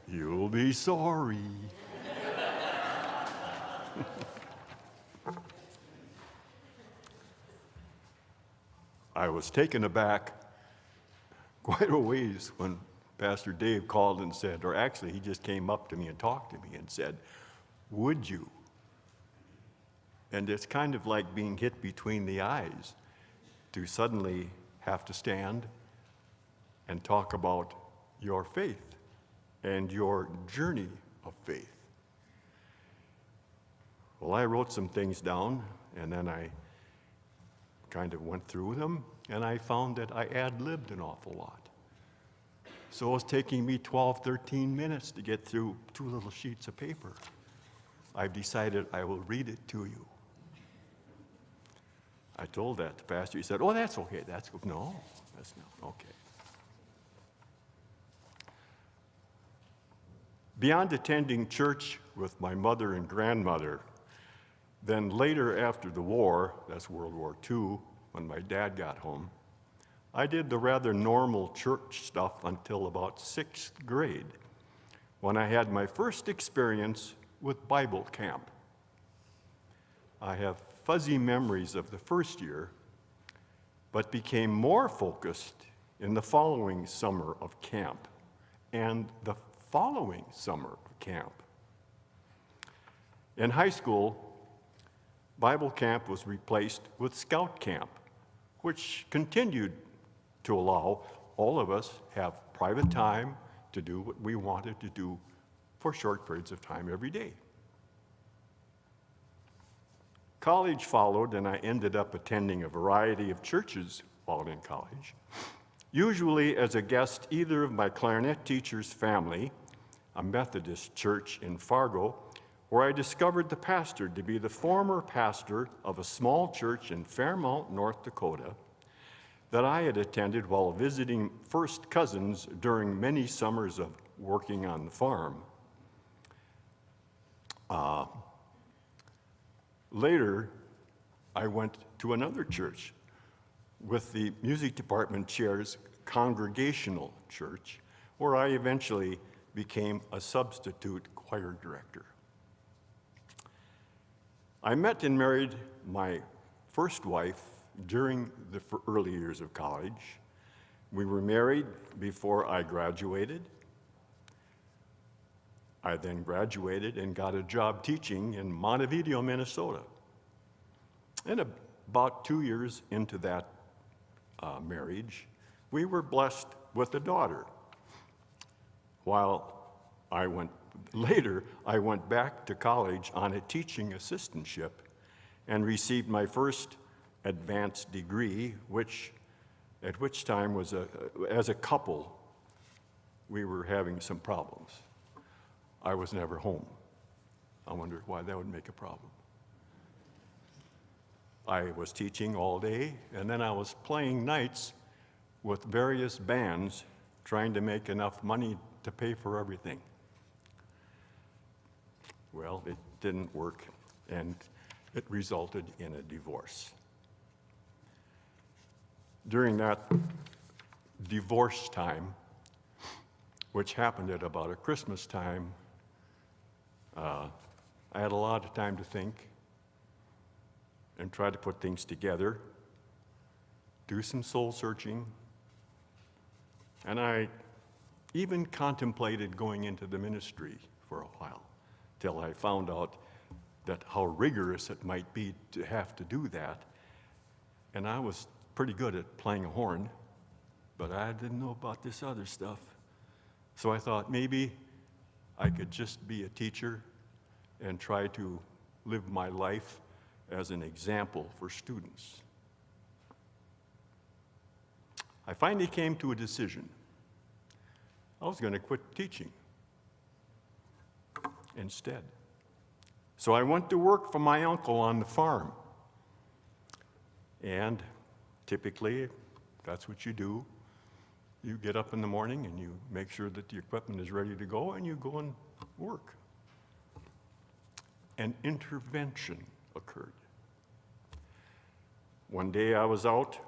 You'll be sorry. I was taken aback quite a ways when Pastor Dave called and said, or actually he just came up to me and talked to me and said, "Would you?" And it's kind of like being hit between the eyes to suddenly have to stand and talk about your faith and your journey of faith. Well, I wrote some things down, and then I kind of went through them, and I found that I ad-libbed an awful lot. So it was taking me 12, 13 minutes to get through 2 little sheets of paper. I've decided I will read it to you. I told that to Pastor. He said, "Oh, that's okay. That's good." No, that's not okay. Beyond attending church with my mother and grandmother, then later after the war, that's World War II, when my dad got home, I did the rather normal church stuff until about 6th grade, when I had my first experience with Bible camp. I have fuzzy memories of the first year, but became more focused in the following summer of camp and the following summer of camp. In high school, Bible camp was replaced with scout camp, which continued to allow all of us have private time to do what we wanted to do for short periods of time every day. College followed, and I ended up attending a variety of churches while in college, usually as a guest either of my clarinet teacher's family, a Methodist church in Fargo, where I discovered the pastor to be the former pastor of a small church in Fairmount, North Dakota, that I had attended while visiting first cousins during many summers of working on the farm. Later, I went to another church with the music department chair's congregational church, where I eventually became a substitute choir director. I met and married my first wife during the early years of college. We were married before I graduated. I then graduated and got a job teaching in Montevideo, Minnesota. And about 2 years into that marriage, we were blessed with a daughter. While I went back to college on a teaching assistantship and received my first advanced degree, at which time was as a couple, we were having some problems. I was never home. I wondered why that would make a problem. I was teaching all day, and then I was playing nights with various bands, trying to make enough money to pay for everything. Well, it didn't work, and it resulted in a divorce. During that divorce time, which happened at about a Christmas time, I had a lot of time to think and try to put things together, do some soul searching, and I even contemplated going into the ministry for a while, till I found out that how rigorous it might be to have to do that. And I was pretty good at playing a horn, but I didn't know about this other stuff. So I thought maybe I could just be a teacher and try to live my life as an example for students. I finally came to a decision. I was going to quit teaching instead. So I went to work for my uncle on the farm. And typically, that's what you do. You get up in the morning and you make sure that the equipment is ready to go, and you go and work. An intervention occurred. One day I was out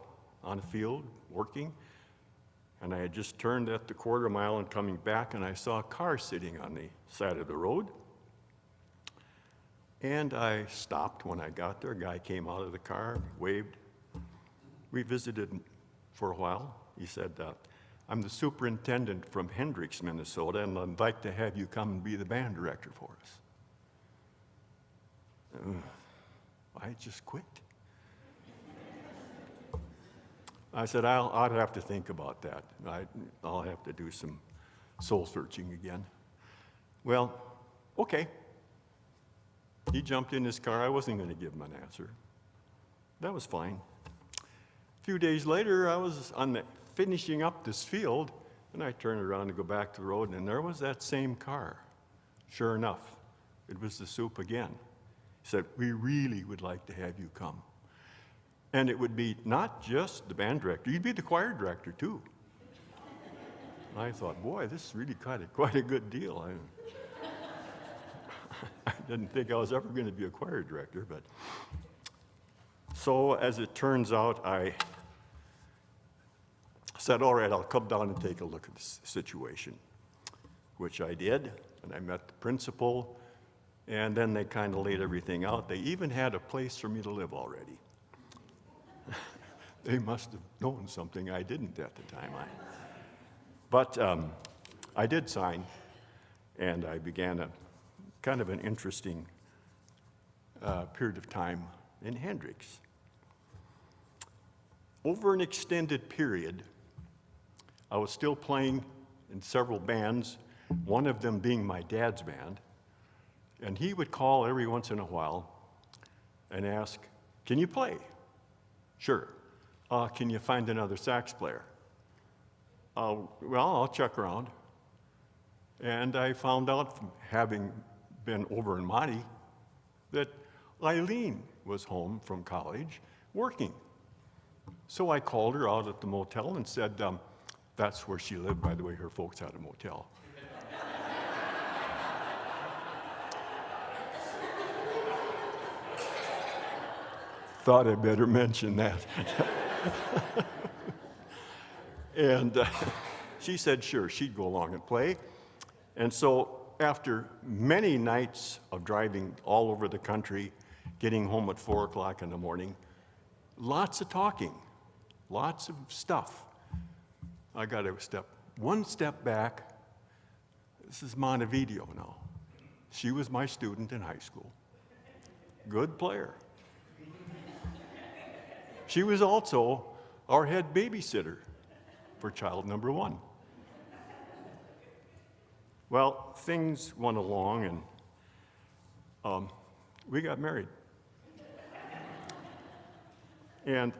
on a field working, And I had just turned at the quarter mile and coming back, and I saw a car sitting on the side of the road. And I stopped when I got there. A guy came out of the car, waved. We visited for a while. He said, I'm the superintendent from Hendricks, Minnesota, and I'd like to have you come and be the band director for us. I just quit. I said, I'd have to think about that. I'll have to do some soul searching again. Well, okay. He jumped in his car. I wasn't going to give him an answer. That was fine. A few days later, I was finishing up this field, and I turned around to go back to the road, and there was that same car. Sure enough, it was the soup again. He said, we really would like to have you come. And it would be not just the band director, you'd be the choir director too. And I thought, boy, this is really quite a good deal. I didn't think I was ever going to be a choir director, but so as it turns out, I said, all right, I'll come down and take a look at the situation, which I did, and I met the principal, and then they kind of laid everything out. They even had a place for me to live already. They must have known something I didn't at the time. But I did sign, and I began a kind of an interesting period of time in Hendricks. Over an extended period, I was still playing in several bands, one of them being my dad's band, and he would call every once in a while and ask, can you play? Sure. Can you find another sax player? Well, I'll check around. And I found out from having been over in Monty that Eileen was home from college working. So I called her out at the motel and said, that's where she lived, by the way, her folks had a motel. Thought I'd better mention that. And she said, sure, she'd go along and play. And so after many nights of driving all over the country, getting home at 4 o'clock in the morning, lots of talking, lots of stuff. I got to one step back. This is Montevideo now. She was my student in high school. Good player. She was also our head babysitter for child number 1. Well, things went along, and we got married. And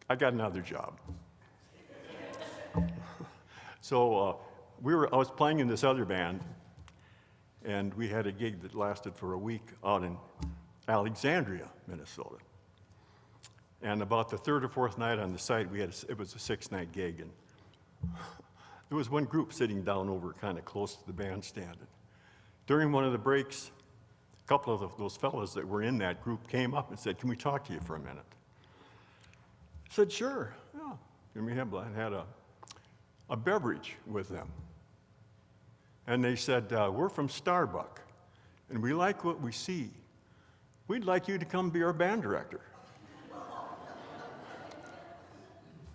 I got another job. So I was playing in this other band, and we had a gig that lasted for a week out in Alexandria, Minnesota. And about the third or fourth night on the site, it was a 6-night gig, and there was one group sitting down over kind of close to the bandstand. And during one of the breaks, a couple of those fellows that were in that group came up and said, can we talk to you for a minute? I said, sure, yeah. And we had a beverage with them. And they said, we're from Starbuck, and we like what we see. We'd like you to come be our band director.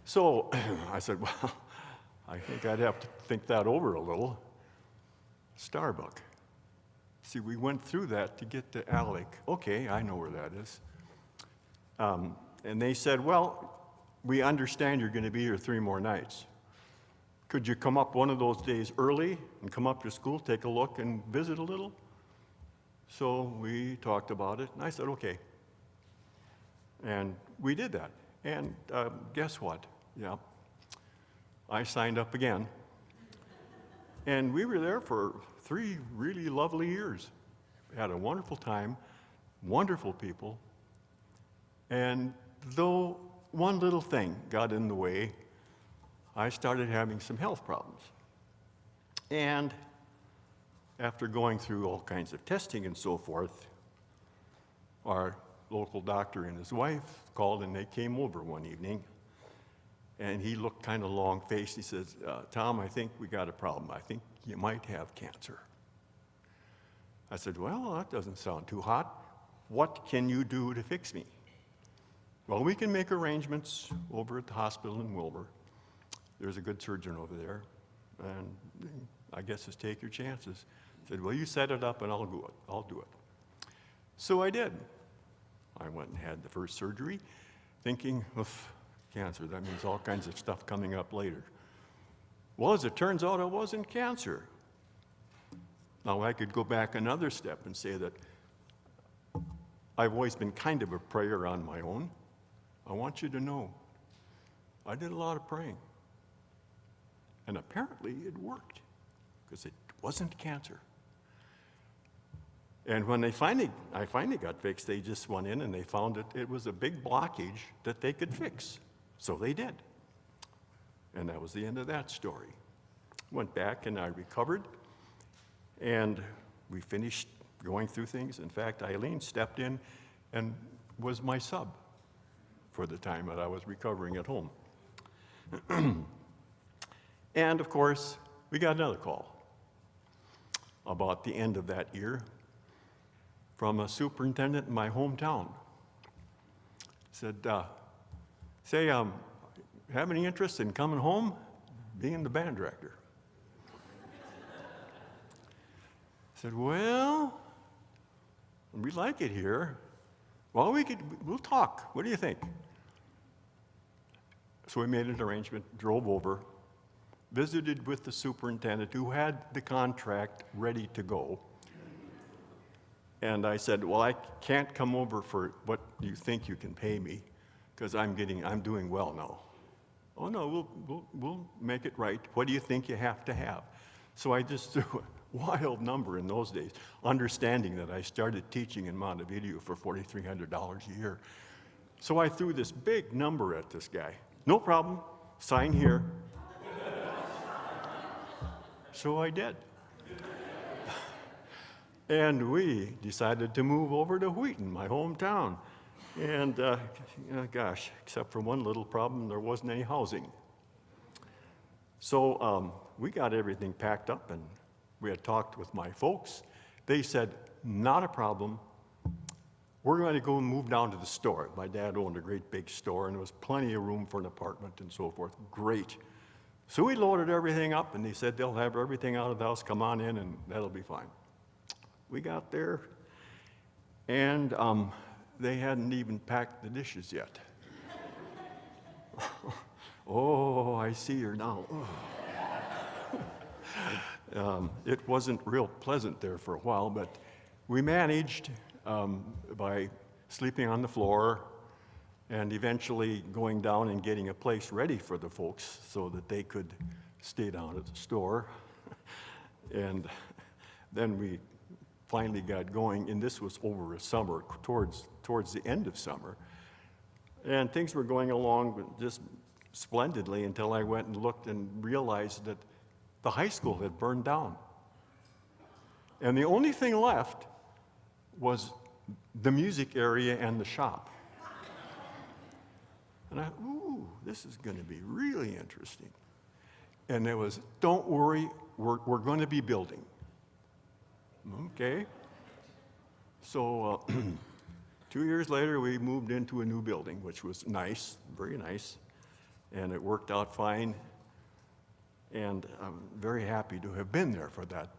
So I said, well, I think I'd have to think that over a little. Starbuck. See, we went through that to get to Alec. Okay, I know where that is. And they said, well, we understand you're going to be here 3 more nights. Could you come up one of those days early and come up to school, take a look, and visit a little? So we talked about it, and I said, okay. And we did that. And guess what? Yeah, I signed up again. And we were there for 3 really lovely years. We had a wonderful time, wonderful people. And though one little thing got in the way, I started having some health problems. And after going through all kinds of testing and so forth, our local doctor and his wife called, and they came over one evening. And he looked kind of long-faced. He says, Tom, I think we got a problem. I think you might have cancer. I said, well, that doesn't sound too hot. What can you do to fix me? Well, we can make arrangements over at the hospital in Wilbur. There's a good surgeon over there. And I guess just take your chances. I said, well, you set it up and I'll do it. I'll do it. So I did. I went and had the first surgery, thinking, cancer, that means all kinds of stuff coming up later. Well, as it turns out, it wasn't cancer. Now, I could go back another step and say that I've always been kind of a prayer on my own. I want you to know, I did a lot of praying. And apparently it worked, because it wasn't cancer. And when I finally got fixed, they just went in and they found it was a big blockage that they could fix. So they did. And that was the end of that story. Went back and I recovered, and we finished going through things. In fact, Eileen stepped in and was my sub for the time that I was recovering at home. And of course, we got another call about the end of that year from a superintendent in my hometown. Said, say, have any interest in coming home, being the band director? I said, well, we like it here. Well, we'll talk. What do you think? So we made an arrangement, drove over, visited with the superintendent who had the contract ready to go. And I said, well, I can't come over for what you think you can pay me, because I'm doing well now. Oh no, we'll make it right. What do you think you have to have? So I just threw a wild number in those days, understanding that I started teaching in Montevideo for $4,300 a year. So I threw this big number at this guy. No problem, sign here. So I did. And we decided to move over to Wheaton, my hometown. And gosh, except for one little problem, there wasn't any housing. So we got everything packed up, and we had talked with my folks. They said, not a problem. We're going to go and move down to the store. My dad owned a great big store, and there was plenty of room for an apartment and so forth. Great. So we loaded everything up, and they said they'll have everything out of the house. Come on in, and that'll be fine. We got there, and they hadn't even packed the dishes yet. Oh, I see her now. It wasn't real pleasant there for a while, but we managed by sleeping on the floor and eventually going down and getting a place ready for the folks so that they could stay down at the store. And then we finally got going, and this was over a summer, towards the end of summer. And things were going along just splendidly until I went and looked and realized that the high school had burned down. And the only thing left was the music area and the shop. And I thought, ooh, this is going to be really interesting. And it was, don't worry, we're going to be building. Okay. So 2 years later, we moved into a new building, which was nice, very nice, and it worked out fine. And I'm very happy to have been there for that.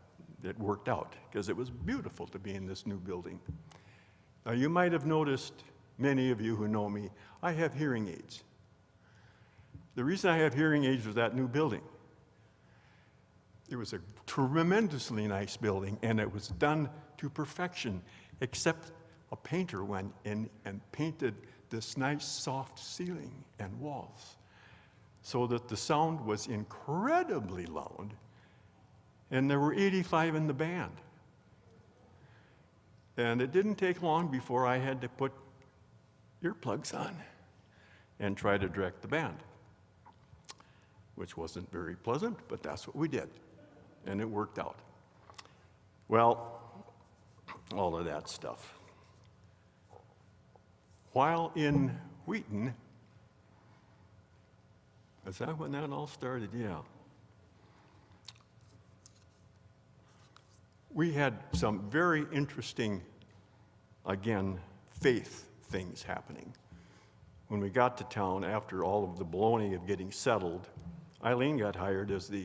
It worked out, because it was beautiful to be in this new building. Now, you might have noticed, many of you who know me, I have hearing aids. The reason I have hearing aids was that new building. It was a tremendously nice building, and it was done to perfection, except a painter went in and painted this nice soft ceiling and walls so that the sound was incredibly loud, and there were 85 in the band. And it didn't take long before I had to put earplugs on and try to direct the band, which wasn't very pleasant, but that's what we did. And it worked out. Well, all of that stuff. while in Wheaton, is that when that all started? Yeah. We had some very interesting, again, faith things happening. When we got to town, after all of the baloney of getting settled, Eileen got hired as the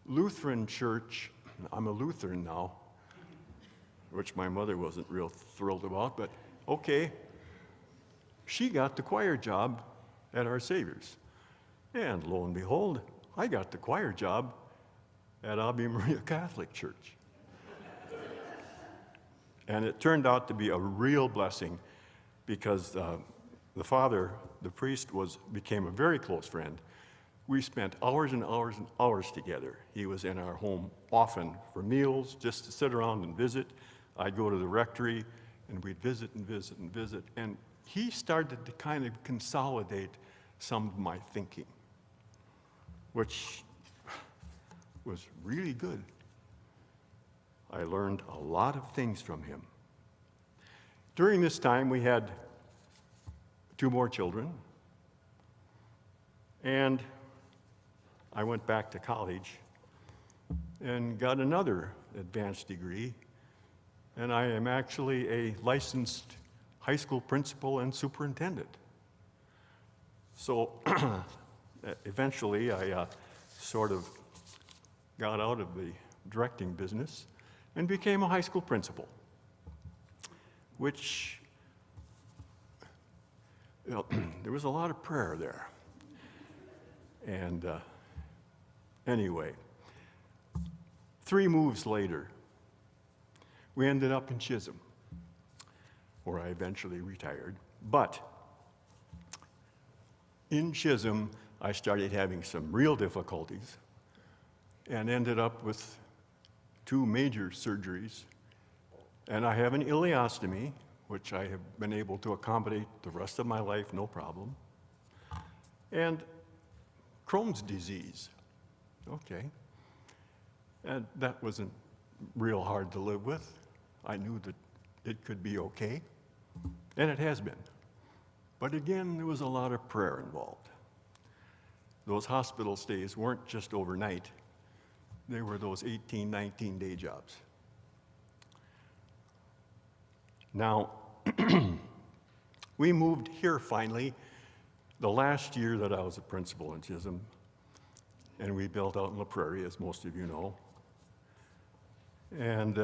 Lutheran church. I'm a Lutheran now, which my mother wasn't real thrilled about, but okay. She got the choir job at Our Savior's. And lo and behold, I got the choir job at Ave Maria Catholic Church. And it turned out to be a real blessing because the father, the priest, became a very close friend. We spent hours and hours and hours together. He was in our home often for meals, just to sit around and visit. I'd go to the rectory, and we'd visit and visit and visit. And he started to kind of consolidate some of my thinking, which was really good. I learned a lot of things from him. During this time, we had 2 more children, and I went back to college and got another advanced degree, and I am actually a licensed high school principal and superintendent. So eventually I sort of got out of the directing business and became a high school principal, which, there was a lot of prayer there. And anyway, 3 moves later, we ended up in Chisholm, where I eventually retired. But in Chisholm, I started having some real difficulties and ended up with 2 major surgeries. And I have an ileostomy, which I have been able to accommodate the rest of my life, no problem. And Crohn's disease. Okay. And that wasn't real hard to live with. I knew that it could be okay, and it has been. But again, there was a lot of prayer involved. Those hospital stays weren't just overnight. They were those 18, 19-day jobs. Now, we moved here finally the last year that I was a principal in Chisholm, and we built out in La Prairie, as most of you know. And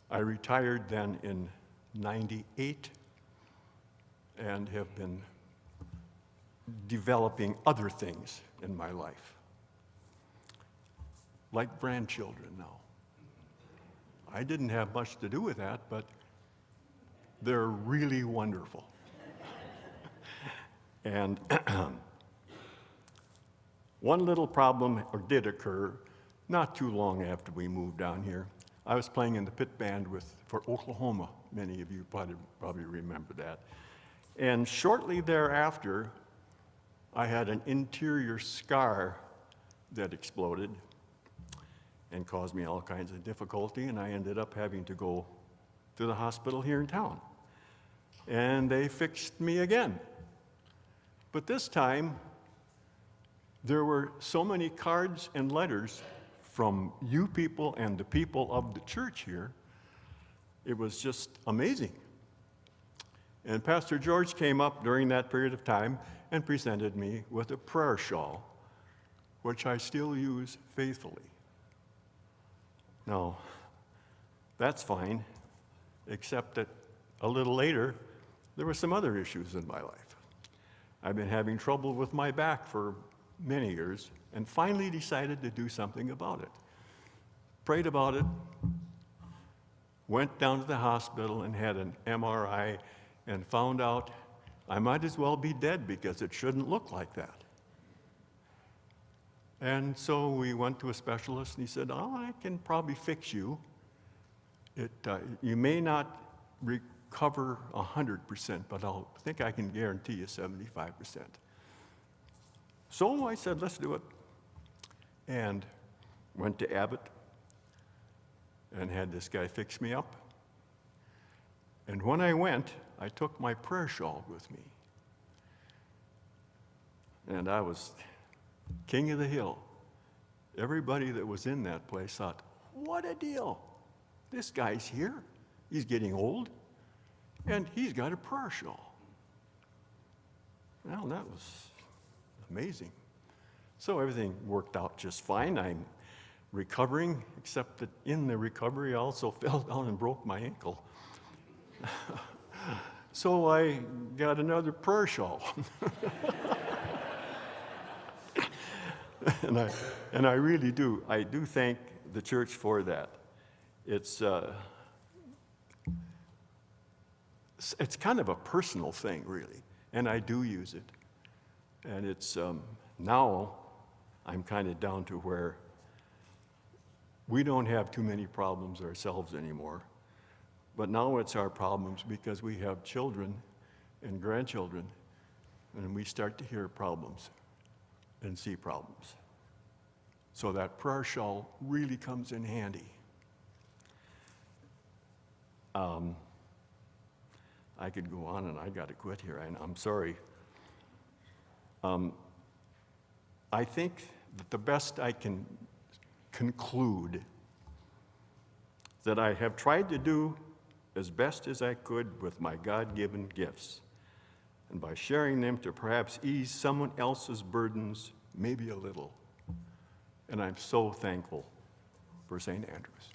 I retired then in '98 and have been developing other things in my life, like grandchildren now. I didn't have much to do with that, but they're really wonderful. And one little problem did occur not too long after we moved down here. I was playing in the pit band for Oklahoma. Many of you probably remember that. And shortly thereafter, I had an interior scar that exploded and caused me all kinds of difficulty, and I ended up having to go to the hospital here in town. And they fixed me again. But this time, there were so many cards and letters from you people and the people of the church here. It was just amazing. And Pastor George came up during that period of time and presented me with a prayer shawl, which I still use faithfully. Now, that's fine, except that a little later, there were some other issues in my life. I've been having trouble with my back for many years, and finally decided to do something about it. Prayed about it, went down to the hospital and had an MRI, and found out I might as well be dead because it shouldn't look like that. And so we went to a specialist, and he said, "Oh, I can probably fix you. You may not recover 100%, but I think I can guarantee you 75%. So I said, let's do it. And went to Abbott and had this guy fix me up. And when I went, I took my prayer shawl with me. And I was king of the hill. Everybody that was in that place thought, what a deal. This guy's here. He's getting old, and he's got a prayer shawl. Well, that was amazing. So everything worked out just fine. I'm recovering, except that in the recovery I also fell down and broke my ankle. So I got another prayer shawl. And I really do. I do thank the church for that. It's kind of a personal thing, really, and I do use it. And it's now I'm kind of down to where we don't have too many problems ourselves anymore. But now it's our problems because we have children and grandchildren, and we start to hear problems and see problems. So that prayer shawl really comes in handy. I could go on, and I got to quit here, and I'm sorry. I think that the best I can conclude that I have tried to do as best as I could with my God-given gifts, and by sharing them to perhaps ease someone else's burdens, maybe a little. And I'm so thankful for St. Andrews.